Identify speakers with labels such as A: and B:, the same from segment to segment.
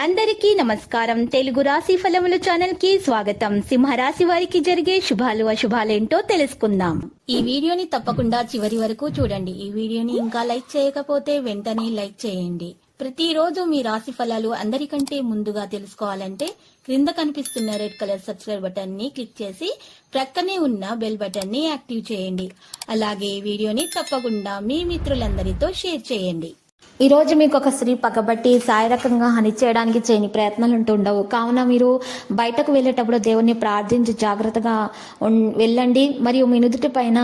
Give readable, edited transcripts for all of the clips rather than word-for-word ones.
A: అందరికీ నమస్కారం. తెలుగు రాశి ఫలముల ఛానల్ కి స్వాగతం. సింహరాశి వారికి జరిగే శుభాలు అశుభాలేంటో తెలుసుకుందాం. ఈ వీడియోని తప్పకుండా చివరి వరకు చూడండి. ఈ వీడియోని ఇంకా లైక్ చేయకపోతే వెంటనే లైక్ చేయండి. ప్రతిరోజు మీ రాశి ఫలాలు అందరికంటే ముందుగా తెలుసుకోవాలంటే క్రింద కనిపిస్తున్న రెడ్ కలర్ సబ్స్క్రైబ్ బటన్ ని క్లిక్ చేసి ప్రక్కనే ఉన్న బెల్ బటన్ ని యాక్టివ్ చేయండి. అలాగే ఈ వీడియోని తప్పకుండా మీ మిత్రులందరితో షేర్ చేయండి. ఈ రోజు మీకు ఒక స్త్రీ పక్కబట్టి శారీరకంగా హాని చేయడానికి చేయని ప్రయత్నాలు ఉంటుండవు. కావున మీరు బయటకు వెళ్ళేటప్పుడు దేవుణ్ణి ప్రార్థించి జాగ్రత్తగా వెళ్ళండి. మరియు మీ నుదుటి పైన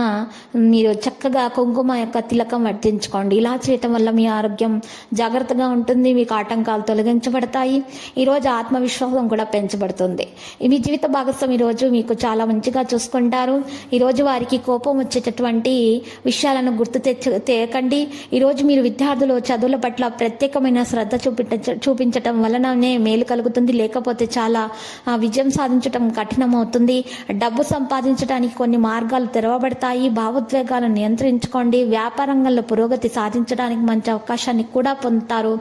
A: మీరు చక్కగా కుంకుమ యొక్క తిలకం వర్తించుకోండి. ఇలా చేయటం వల్ల మీ ఆరోగ్యం జాగ్రత్తగా ఉంటుంది, మీకు ఆటంకాలు తొలగించబడతాయి. ఈరోజు ఆత్మవిశ్వాసం కూడా పెంచబడుతుంది. మీ జీవిత భాగస్వామి ఈరోజు మీకు చాలా మంచిగా చూసుకుంటారు. ఈరోజు వారికి కోపం వచ్చేటటువంటి విషయాలను గుర్తు తెయకండి. ఈరోజు మీరు విద్యార్థులు చదువుల పట్ల ప్రత్యేకమైన శ్రద్ధ చూపించటం వలననే మేలు కలుగుతుంది. లేకపోతే చాలా విజయం సాధించటం కఠినమవుతుంది. డబ్బు సంపాదించడానికి కొన్ని మార్గాలు తెరవబడతాయి. భావోద్వేగాలను నియంత్రించుకోండి. వ్యాపార రంగంలో పురోగతి సాధించడానికి మంచి అవకాశాన్ని కూడా పొందుతారు.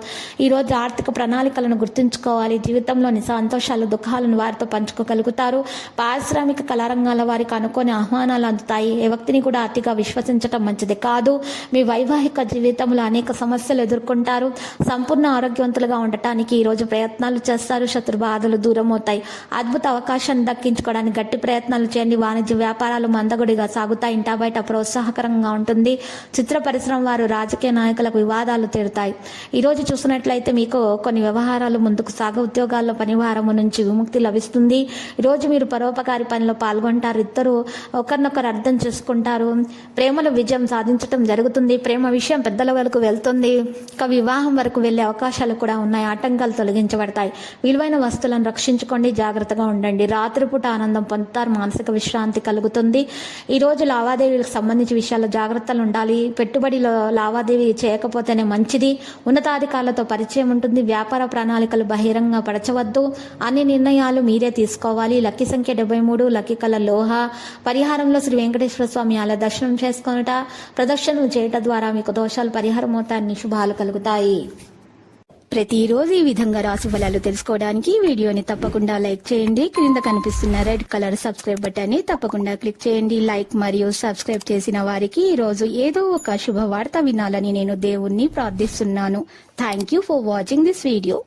A: ఈరోజు ఆర్థిక ప్రణాళికలను గుర్తుంచుకోవాలి. జీవితంలోని సంతోషాలు దుఃఖాలను వారితో పంచుకోగలుగుతారు. పారిశ్రామిక కళారంగాల వారికి అనుకోని ఆహ్వానాలు అందుతాయి. ఏ వ్యక్తిని కూడా అతిగా విశ్వసించటం మంచిది కాదు. మీ వైవాహిక జీవితంలో అనేక సమస్యలు ఎదుర్కొంటారు. సంపూర్ణ ఆరోగ్యవంతులుగా ఉండటానికి ఈరోజు ప్రయత్నాలు చేస్తారు. శత్రు బాధలు దూరం అవుతాయి. అద్భుత అవకాశాన్ని దక్కించుకోవడానికి గట్టి ప్రయత్నాలు చేయండి. వాణిజ్య వ్యాపారాలు మందగుడిగా సాగుతాయి. ఇంటా బయట ప్రోత్సాహకరంగా ఉంటుంది. చిత్ర పరిశ్రమ వారు రాజకీయ నాయకులకు వివాదాలు తీరుతాయి. ఈరోజు చూసినట్లయితే మీకు కొన్ని వ్యవహారాలు ముందుకు సాగ ఉద్యోగాల్లో పనివారము నుంచి విముక్తి లభిస్తుంది. ఈరోజు మీరు పరోపకారి పనిలో పాల్గొంటారు. ఇద్దరు ఒకరినొకరు అర్థం చేసుకుంటారు. ప్రేమలో విజయం సాధించడం జరుగుతుంది. ప్రేమ విషయం పెద్దల వరకు వెళ్తుంది. వివాహం వరకు వెళ్లే అవకాశాలు కూడా ఉన్నాయి. ఆటంకాలు తొలగించబడతాయి. విలువైన వస్తువులను రక్షించుకోండి. జాగ్రత్తగా ఉండండి. రాత్రిపూట ఆనందం పొందుతారు. మానసిక విశ్రాంతి కలుగుతుంది. ఈ రోజు లావాదేవీలకు సంబంధించి విషయాల్లో జాగ్రత్తలు ఉండాలి. పెట్టుబడిలో లావాదేవీ చేయకపోతేనే మంచిది. ఉన్నతాధికారులతో పరిచయం ఉంటుంది. వ్యాపార ప్రణాళికలు బహిరంగ పరచవద్దు. అన్ని నిర్ణయాలు మీరే తీసుకోవాలి. లక్కీ సంఖ్య 73. లక్కీ కలర్ లోహ. పరిహారంలో శ్రీ వెంకటేశ్వర స్వామి ఆలయ దర్శనం చేసుకొనుట, ప్రదర్శన చేయటం ద్వారా మీకు దోషాలు పరిహారం అవుతాయని శుభాలు కలుగుతాయి. ప్రతిరోజు ఈ విధంగా రాశి ఫలాలు తెలుసుకోవడానికి వీడియోని తప్పకుండా లైక్ చేయండి. క్రింద కనిపిస్తున్న రెడ్ కలర్ సబ్స్క్రైబ్ బటన్ ని తప్పకుండా క్లిక్ చేయండి. లైక్ మరియు సబ్స్క్రైబ్ చేసిన వారికి ఈ రోజు ఏదో ఒక శుభవార్త వినాలని నేను దేవుణ్ణి ప్రార్థిస్తున్నాను. Thank you for watching this video.